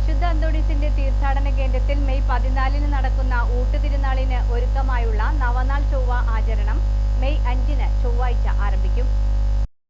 വിശുദ്ധ അന്തോണീസിന്റെ തീർത്ഥാടന കേന്ദ്രത്തിൽ മെയ് 14 നടക്കുന്ന ഊട്ടുതിരുനാളിന് ഒരുക്കമായുള്ള നവനാൾ ചൊവ്വ ആചരണം മെയ് 5 ചൊവ്വാഴ്ച ആരംഭിക്കും.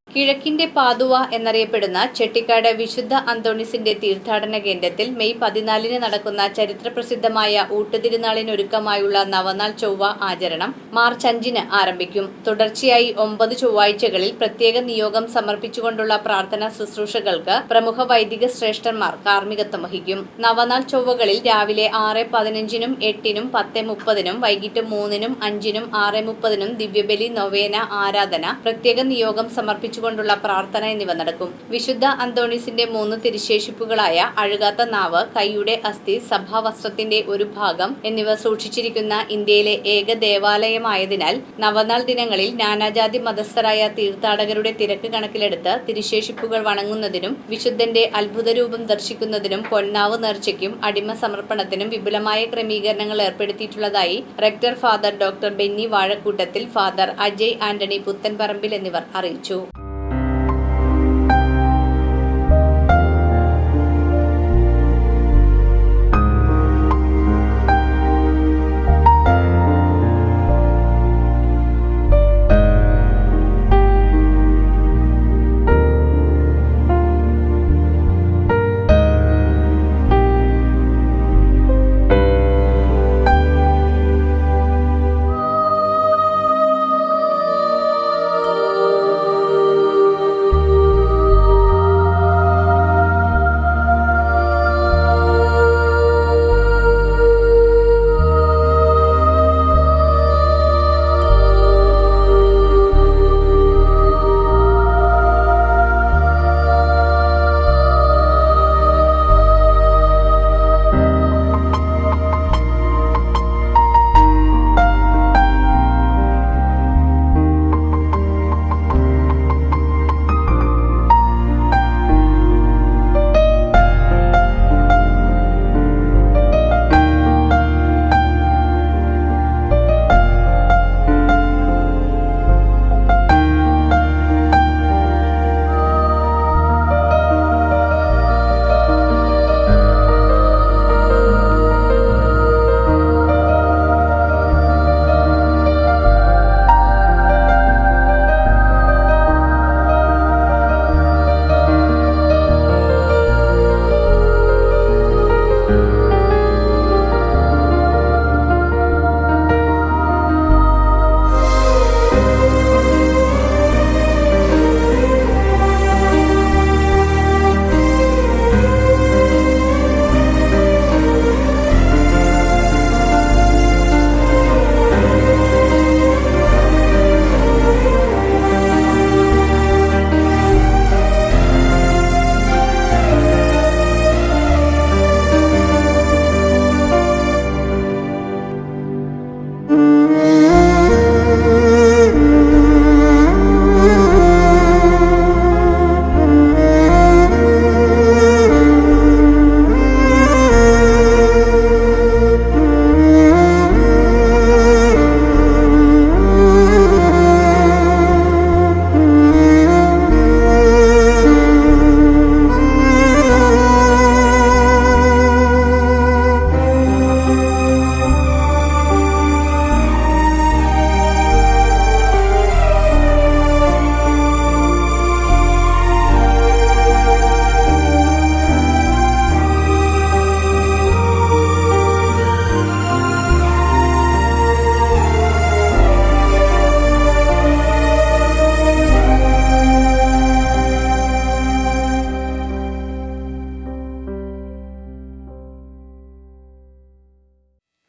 കിഴക്കിന്റെ പാതുവ എന്നറിയപ്പെടുന്ന ചെട്ടിക്കാട് വിശുദ്ധ അന്തോണീസിന്റെ തീർത്ഥാടന കേന്ദ്രത്തിൽ മെയ് 14 നടക്കുന്ന ചരിത്രപ്രസിദ്ധമായ ഊട്ടുതിരുനാളിനൊരുക്കമായുള്ള നവനാൾ ചൊവ്വ ആചരണം മാർച്ച് 5 ആരംഭിക്കും. തുടർച്ചയായി 9 ചൊവ്വാഴ്ചകളിൽ പ്രത്യേക നിയോഗം സമർപ്പിച്ചുകൊണ്ടുള്ള പ്രാർത്ഥനാ ശുശ്രൂഷകൾക്ക് പ്രമുഖ വൈദിക ശ്രേഷ്ഠന്മാർ കാർമ്മികത്വം വഹിക്കും. നവനാൾ ചൊവ്വകളിൽ രാവിലെ 6:15, 8, 10:30, വൈകിട്ട് 3, 5, 6:30 ദിവ്യബലി, നൊവേന, ആരാധന, പ്രത്യേക നിയോഗം സമർപ്പിച്ചു കൊണ്ടുള്ള പ്രാർത്ഥന എന്നിവ നടക്കും. വിശുദ്ധ അന്തോണീസിന്റെ 3 തിരുശേഷിപ്പുകളായ അഴുകാത്ത നാവ്, കൈയുടെ അസ്ഥി, സഭാവസ്ത്രത്തിന്റെ ഒരു ഭാഗം എന്നിവ സൂക്ഷിച്ചിരിക്കുന്ന ഇന്ത്യയിലെ ഏക ദേവാലയമായതിനാൽ നവനാൾ ദിനങ്ങളിൽ നാനാജാതി മതസ്ഥരായ തീർത്ഥാടകരുടെ തിരക്ക് കണക്കിലെടുത്ത് തിരുശേഷിപ്പുകൾ വണങ്ങുന്നതിനും വിശുദ്ധന്റെ അത്ഭുതരൂപം ദർശിക്കുന്നതിനും പൊന്നാവ് നേർച്ചയ്ക്കും അടിമ സമർപ്പണത്തിനും വിപുലമായ ക്രമീകരണങ്ങൾ ഏർപ്പെടുത്തിയിട്ടുള്ളതായി rector father doctor Benny Vazhakoottathil, father Ajay Antony Puthenparambil എന്നിവർ അറിയിച്ചു.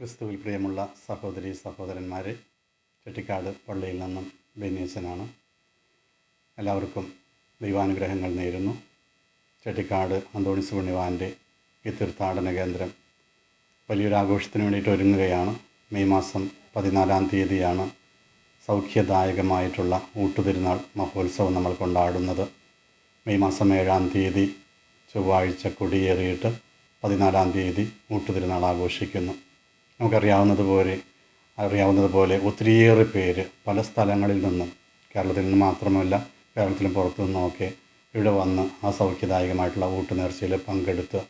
ക്രിസ്തുവിൽ പ്രിയമുള്ള സഹോദരി സഹോദരന്മാരെ, ചെട്ടിക്കാട് പള്ളിയിൽ നിന്നും ബെന്നീച്ചനാണ്. എല്ലാവർക്കും ദൈവാനുഗ്രഹങ്ങൾ നേരുന്നു. ചെട്ടിക്കാട് അന്തോണീസ് പുണ്യവാൻ്റെ ഈ തീർത്ഥാടന കേന്ദ്രം വലിയൊരാഘോഷത്തിന് വേണ്ടിയിട്ട് ഒരുങ്ങുകയാണ്. മെയ് മാസം 14 സൗഖ്യദായകമായിട്ടുള്ള ഊട്ടുതിരുനാൾ മഹോത്സവം നമ്മൾ കൊണ്ടാടുന്നത്. മെയ് മാസം 7 ചൊവ്വാഴ്ച കൊടിയേറിയിട്ട് 14 ഊട്ടുതിരുനാൾ ആഘോഷിക്കുന്നു. നമുക്കറിയാവുന്നതുപോലെ ഒത്തിരിയേറെ പേര് പല സ്ഥലങ്ങളിൽ നിന്നും, കേരളത്തിൽ നിന്ന് മാത്രമല്ല കേരളത്തിലും പുറത്തു നിന്നുമൊക്കെ ഇവിടെ വന്ന് ആ സൗഖ്യദായകമായിട്ടുള്ള ഊട്ടുനേർച്ചയിൽ പങ്കെടുത്ത്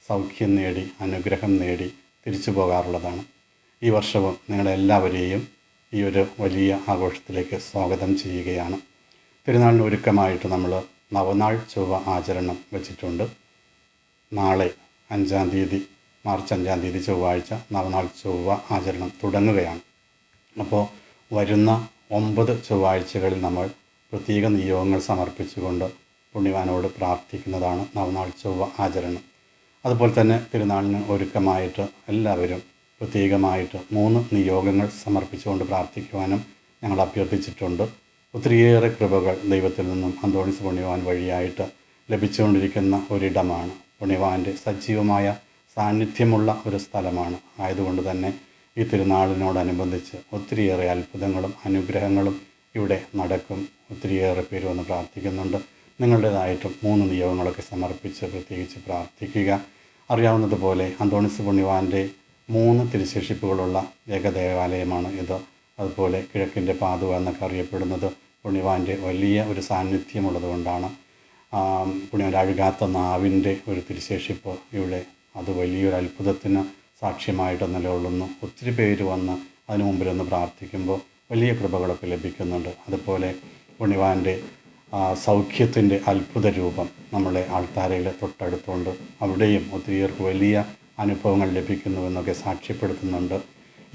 സൗഖ്യം നേടി അനുഗ്രഹം നേടി തിരിച്ചു പോകാറുള്ളതാണ്. ഈ വർഷവും നിങ്ങളെല്ലാവരെയും ഈ ഒരു വലിയ ആഘോഷത്തിലേക്ക് സ്വാഗതം ചെയ്യുകയാണ്. തിരുനാളിന് ഒരുക്കമായിട്ട് നമ്മൾ നവനാൾ ചൊവ്വ ആചരണം വെച്ചിട്ടുണ്ട്. നാളെ 5-ാം തീയതി മാർച്ച് 5-ാം തീയതി ചൊവ്വാഴ്ച നവനാൾ ചൊവ്വ ആചരണം തുടങ്ങുകയാണ്. അപ്പോൾ വരുന്ന 9 ചൊവ്വാഴ്ചകളിൽ നമ്മൾ പ്രത്യേക നിയോഗങ്ങൾ സമർപ്പിച്ചുകൊണ്ട് പുണ്യവാനോട് പ്രാർത്ഥിക്കുന്നതാണ് നവനാൾ ചൊവ്വ ആചരണം. അതുപോലെ തന്നെ തിരുനാളിന് ഒരുക്കമായിട്ട് എല്ലാവരും പ്രത്യേകമായിട്ട് 3 നിയോഗങ്ങൾ സമർപ്പിച്ചുകൊണ്ട് പ്രാർത്ഥിക്കുവാനും ഞങ്ങൾ അഭ്യർത്ഥിച്ചിട്ടുണ്ട്. ഒത്തിരിയേറെ കൃപകൾ ദൈവത്തിൽ നിന്നും അന്തോണീസ് പുണ്യവാൻ വഴിയായിട്ട് ലഭിച്ചുകൊണ്ടിരിക്കുന്ന ഒരിടമാണ്. പുണ്യവാൻ്റെ സജീവമായ സാന്നിധ്യമുള്ള ഒരു സ്ഥലമാണ്. ആയതുകൊണ്ട് തന്നെ ഈ തിരുനാളിനോടനുബന്ധിച്ച് ഒത്തിരിയേറെ അത്ഭുതങ്ങളും അനുഗ്രഹങ്ങളും ഇവിടെ നടക്കും. ഒത്തിരിയേറെ പേര് വന്ന് പ്രാർത്ഥിക്കുന്നുണ്ട്. നിങ്ങളുടേതായിട്ടും 3 നിയോഗങ്ങളൊക്കെ സമർപ്പിച്ച് പ്രത്യേകിച്ച് പ്രാർത്ഥിക്കുക. അറിയാവുന്നതുപോലെ അന്തോണീസ് പുണ്യവാൻ്റെ 3 തിരുശേഷിപ്പുകളുള്ള ഏകദേവാലയമാണ് ഇത്. അതുപോലെ കിഴക്കിൻ്റെ പാതുക എന്നൊക്കെ അറിയപ്പെടുന്നത് പുണ്യവാൻ്റെ വലിയ ഒരു സാന്നിധ്യമുള്ളത് കൊണ്ടാണ്. പുണ്യവാൻ്റെ അഴുകാത്ത നാവിൻ്റെ ഒരു തിരുശേഷിപ്പ് ഇവിടെ, അത് വലിയൊരു അത്ഭുതത്തിന് സാക്ഷ്യമായിട്ട് നിലകൊള്ളുന്നു. ഒത്തിരി പേര് വന്ന് അതിനു മുമ്പിലൊന്ന് പ്രാർത്ഥിക്കുമ്പോൾ വലിയ കൃപകളൊക്കെ ലഭിക്കുന്നുണ്ട്. അതുപോലെ പുണ്യവാൻ്റെ സൗഖ്യത്തിൻ്റെ അത്ഭുത രൂപം നമ്മളെ ആൾത്താരയിൽ തൊട്ടടുത്തുകൊണ്ട് അവിടെയും ഒത്തിരിയേർക്ക് വലിയ അനുഭവങ്ങൾ ലഭിക്കുന്നുവെന്നൊക്കെ സാക്ഷ്യപ്പെടുത്തുന്നുണ്ട്.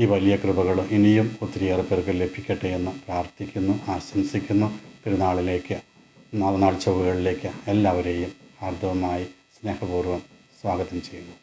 ഈ വലിയ കൃപകൾ ഇനിയും ഒത്തിരിയേറെ പേർക്ക് ലഭിക്കട്ടെ എന്ന് പ്രാർത്ഥിക്കുന്നു, ആശംസിക്കുന്നു. തിരുനാളിലേക്ക്, നവനാൾ ചൊവ്വകളിലേക്ക് എല്ലാവരെയും ഹാർദവമായി സ്നേഹപൂർവ്വം സ്വാഗതം ചെയ്യുന്നു.